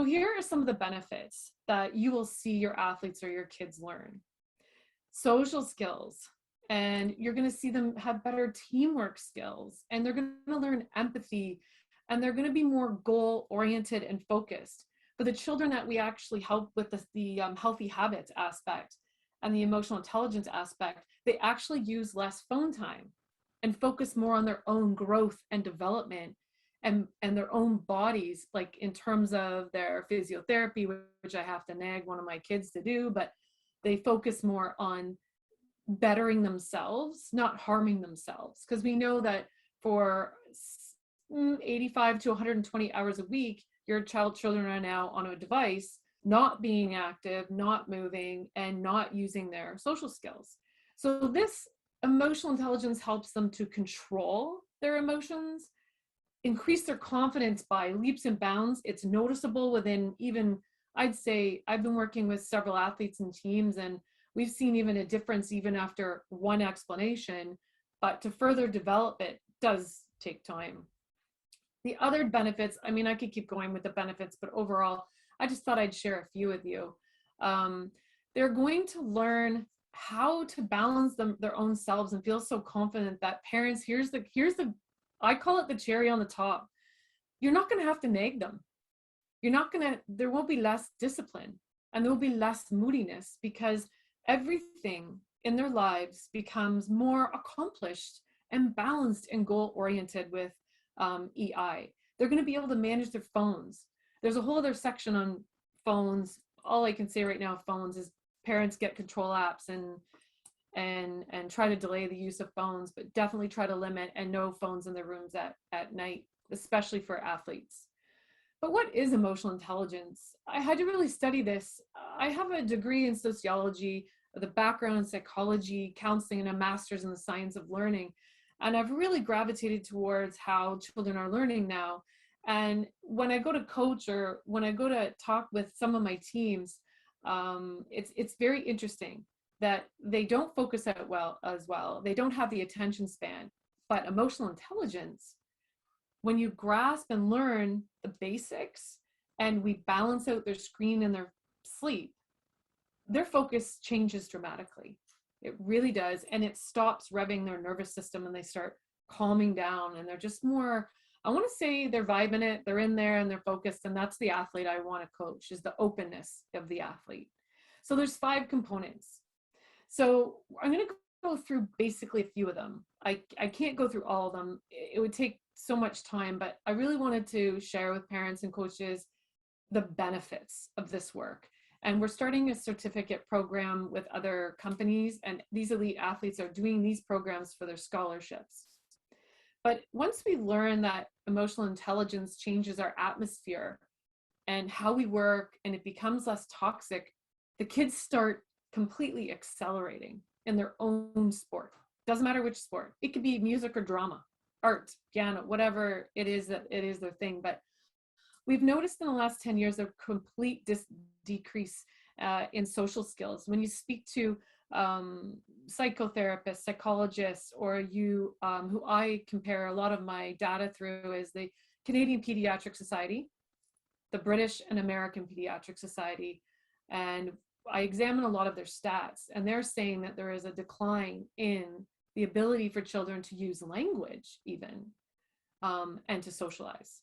So here are some of the benefits that you will see your athletes or your kids learn. Social skills, and you're going to see them have better teamwork skills, and they're going to learn empathy, and they're going to be more goal oriented and focused. For the children that we actually help with the healthy habits aspect and the emotional intelligence aspect, they actually use less phone time and focus more on their own growth and development and their own bodies, like in terms of their physiotherapy, which I have to nag one of my kids to do, but they focus more on bettering themselves, not harming themselves. Because we know that for 85 to 120 hours a week, your children are now on a device, not being active, not moving, and not using their social skills. So this emotional intelligence helps them to control their emotions, increase their confidence by leaps and bounds. It's noticeable within even, I'd say, I've been working with several athletes and teams, and we've seen even a difference even after one explanation, but to further develop it does take time. The other benefits, I mean, I could keep going with the benefits, but overall, I just thought I'd share a few with you. They're going to learn how to balance their own selves and feel so confident that parents, here's the I call it the cherry on the top. You're not going to have to nag them. There will be less discipline, and there will be less moodiness, because everything in their lives becomes more accomplished and balanced and goal oriented with EI. They're going to be able to manage their phones. There's a whole other section on phones. All I can say right now, phones, is parents get control apps and try to delay the use of phones, but definitely try to limit and no phones in their rooms at night, especially for athletes. But what is emotional intelligence? I had to really study this. I have a degree in sociology, the background in psychology, counseling, and a master's in the science of learning. And I've really gravitated towards how children are learning now. And when I go to coach, or when I go to talk with some of my teams, it's very interesting that they don't focus as well. They don't have the attention span. But emotional intelligence, when you grasp and learn the basics and we balance out their screen and their sleep, their focus changes dramatically. It really does. And it stops revving their nervous system, and they start calming down, and they're just more, I want to say, they're vibing it, they're in there and they're focused. And that's the athlete I want to coach, is the openness of the athlete. So there's 5 components. So I'm going to go through basically a few of them. I can't go through all of them. It would take so much time, but I really wanted to share with parents and coaches the benefits of this work. And we're starting a certificate program with other companies, and these elite athletes are doing these programs for their scholarships. But once we learn that emotional intelligence changes our atmosphere and how we work, and it becomes less toxic, the kids start completely accelerating in their own sport. Doesn't matter which sport. It could be music or drama, art, piano, whatever it is that it is their thing. But we've noticed in the last 10 years a complete decrease in social skills. When you speak to psychotherapists, psychologists, or you, who I compare a lot of my data through, is the Canadian Pediatric Society, the British and American Pediatric Society, and I examine a lot of their stats, and they're saying that there is a decline in the ability for children to use language even, and to socialize.